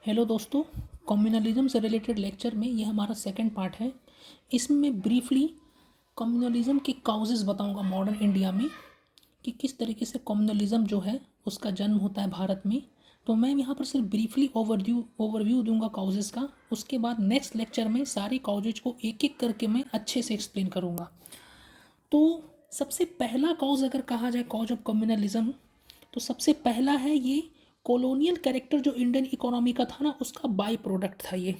Hello दोस्तों, communalism से related lecture में ये हमारा सेकंड पार्ट है। इसमें मैं ब्रीफली कम्युनलिज्म के काउजेस बताऊंगा मॉडर्न इंडिया में कि किस तरीके से कम्युनलिज्म जो है उसका जन्म होता है भारत में। तो मैं यहाँ पर सिर्फ ब्रीफली ओवरव्यू दूंगा काउजेस का। उसके बाद नेक्स्ट लेक्चर में सारे काउजेज को एक एक करके मैं अच्छे से एक्सप्लेन करूँगा। तो सबसे पहला कॉज अगर कहा जाए कॉज ऑफ कम्युनलिज्म, तो सबसे पहला है ये कॉलोनियल कैरेक्टर जो इंडियन इकोनॉमी का था ना, उसका बाई प्रोडक्ट था ये।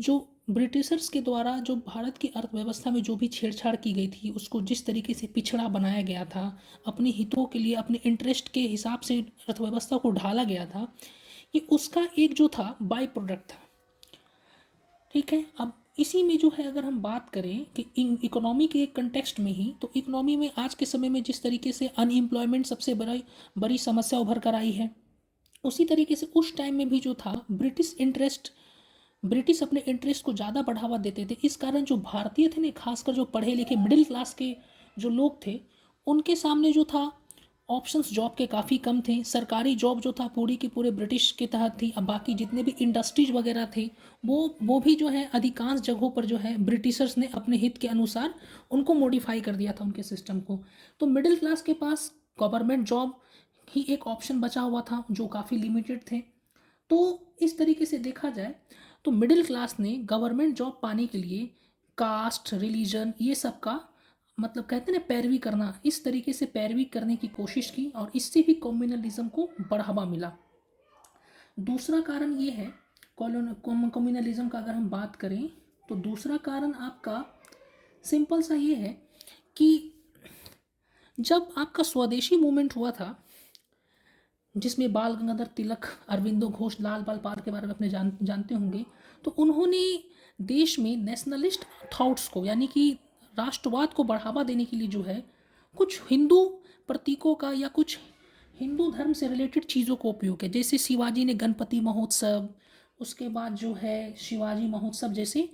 जो ब्रिटिशर्स के द्वारा जो भारत की अर्थव्यवस्था में जो भी छेड़छाड़ की गई थी, उसको जिस तरीके से पिछड़ा बनाया गया था, अपने हितों के लिए अपने इंटरेस्ट के हिसाब से अर्थव्यवस्था को ढाला गया था, ये उसका एक जो था बाई प्रोडक्ट था। ठीक है, अब इसी में जो है अगर हम बात करें कि इकोनॉमी के कंटेक्स्ट में ही, तो इकोनॉमी में आज के समय में जिस तरीके से अनएम्प्लॉयमेंट सबसे बड़ी समस्या उभर कर आई है, उसी तरीके से उस टाइम में भी जो था ब्रिटिश अपने इंटरेस्ट को ज़्यादा बढ़ावा देते थे। इस कारण जो भारतीय थे ना, खासकर जो पढ़े लिखे मिडिल क्लास के जो लोग थे, उनके सामने जो था ऑप्शंस जॉब के काफ़ी कम थे। सरकारी जॉब जो था पूरी की पूरे ब्रिटिश के तहत थी। अब बाकी जितने भी इंडस्ट्रीज वगैरह थे वो भी जो है अधिकांश जगहों पर जो है ब्रिटिशर्स ने अपने हित के अनुसार उनको मॉडिफाई कर दिया था उनके सिस्टम को। तो मिडिल क्लास के पास गवर्नमेंट जॉब ही एक ऑप्शन बचा हुआ था जो काफ़ी लिमिटेड थे। तो इस तरीके से देखा जाए तो मिडिल क्लास ने गवर्नमेंट जॉब पाने के लिए कास्ट रिलीजन ये सब का मतलब कहते हैं ना पैरवी करना, इस तरीके से पैरवी करने की कोशिश की और इससे भी कम्युनलिज्म को बढ़ावा मिला। दूसरा कारण ये है कम्युनलिज्म का अगर हम बात करें, तो दूसरा कारण आपका सिंपल सा ये है कि जब आपका स्वदेशी मूवमेंट हुआ था, जिसमें बाल गंगाधर तिलक, अरविंदो घोष, लाल बाल पाल के बारे में अपने जानते होंगे, तो उन्होंने देश में नेशनलिस्ट थॉट्स को यानी कि राष्ट्रवाद को बढ़ावा देने के लिए जो है कुछ हिंदू प्रतीकों का या कुछ हिंदू धर्म से रिलेटेड चीज़ों को उपयोग किया। जैसे शिवाजी ने गणपति महोत्सव, उसके बाद जो है शिवाजी महोत्सव जैसे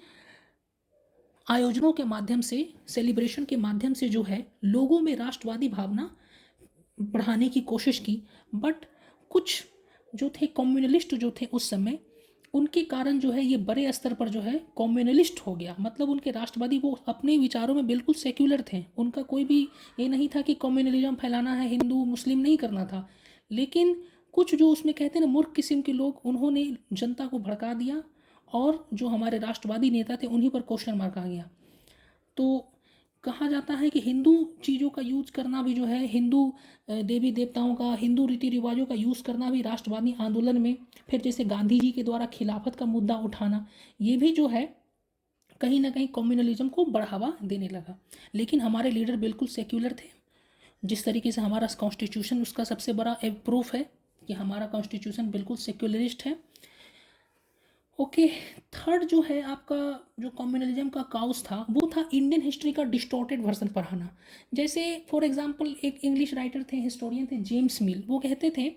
आयोजनों के माध्यम से, सेलिब्रेशन के माध्यम से जो है लोगों में राष्ट्रवादी भावना बढ़ाने की कोशिश की। बट कुछ जो थे कम्युनलिस्ट जो थे उस समय, उनके कारण जो है ये बड़े स्तर पर जो है कम्युनलिस्ट हो गया। मतलब उनके राष्ट्रवादी वो अपने विचारों में बिल्कुल सेक्युलर थे। उनका कोई भी ये नहीं था कि कम्युनलिज्म फैलाना है, हिंदू मुस्लिम नहीं करना था। लेकिन कुछ जो उसमें कहते हैं ना मूर्ख किस्म के लोग, उन्होंने जनता को भड़का दिया और जो हमारे राष्ट्रवादी नेता थे उन्हीं पर क्वेश्चन मार्क आ गया। तो कहा जाता है कि हिंदू चीज़ों का यूज करना भी जो है, हिंदू देवी देवताओं का, हिंदू रीति रिवाजों का यूज़ करना भी राष्ट्रवादी आंदोलन में, फिर जैसे गांधी जी के द्वारा खिलाफत का मुद्दा उठाना, ये भी जो है कहीं ना कहीं कम्युनलिज्म को बढ़ावा देने लगा। लेकिन हमारे लीडर बिल्कुल सेक्युलर थे। जिस तरीके से हमारा कॉन्स्टिट्यूशन उसका सबसे बड़ा प्रूफ है कि हमारा कॉन्स्टिट्यूशन बिल्कुल सेक्युलरिस्ट है। ओके, थर्ड जो है आपका जो कम्युनलिज्म का काउस था, वो था इंडियन हिस्ट्री का डिस्टॉर्टेड वर्जन पढ़ाना। जैसे फॉर एग्जांपल एक इंग्लिश राइटर थे, हिस्टोरियन थे, जेम्स मिल, वो कहते थे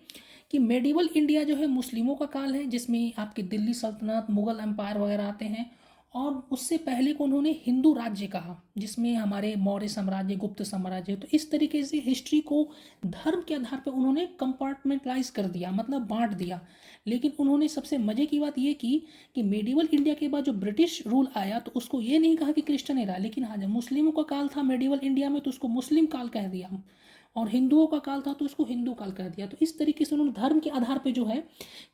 कि मेडिवल इंडिया जो है मुस्लिमों का काल है, जिसमें आपकी दिल्ली सल्तनत, मुगल एम्पायर वगैरह आते हैं। और उससे पहले को उन्होंने हिंदू राज्य कहा, जिसमें हमारे मौर्य साम्राज्य, गुप्त साम्राज्य। तो इस तरीके से हिस्ट्री को धर्म के आधार पर उन्होंने कंपार्टमेंटलाइज कर दिया, मतलब बांट दिया। लेकिन उन्होंने सबसे मजे की बात ये की कि मेडिवल इंडिया के बाद जो ब्रिटिश रूल आया, तो उसको ये नहीं कहा कि क्रिश्चियन एरा, लेकिन हाँ जब मुस्लिमों का काल था मेडिवल इंडिया में, तो उसको मुस्लिम काल कह दिया। और हिंदुओं का काल था तो उसको हिंदू काल कह दिया। तो इस तरीके से उन्होंने धर्म के आधार पर जो है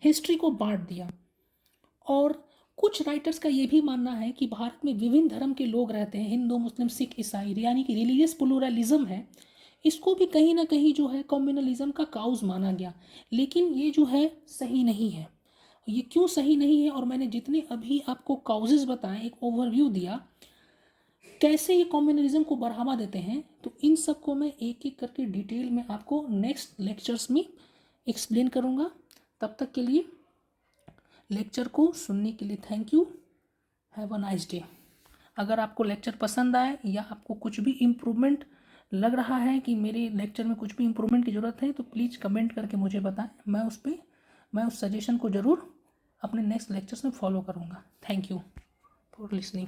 हिस्ट्री को बांट दिया। और कुछ राइटर्स का ये भी मानना है कि भारत में विभिन्न धर्म के लोग रहते हैं, हिंदू मुस्लिम सिख ईसाई, यानी कि रिलीजियस प्लूरलिज्म है। इसको भी कहीं ना कहीं जो है कम्युनलिज्म का काउज माना गया। लेकिन ये जो है सही नहीं है। ये क्यों सही नहीं है, और मैंने जितने अभी आपको काउजेस बताए, एक ओवरव्यू दिया कैसे ये कम्युनलिज्म को बढ़ावा देते हैं, तो इन सब को मैं एक एक करके डिटेल में आपको नेक्स्ट लेक्चर्स में एक्सप्लेन करूँगा। तब तक के लिए लेक्चर को सुनने के लिए thank you. Have a nice day. अगर आपको लेक्चर पसंद आए या आपको कुछ भी इम्प्रूवमेंट लग रहा है कि मेरे लेक्चर में कुछ भी इम्प्रूवमेंट की ज़रूरत है, तो प्लीज़ कमेंट करके मुझे बताएं। मैं उस सजेशन को ज़रूर अपने नेक्स्ट लेक्चर्स में फॉलो करूँगा। Thank you for listening.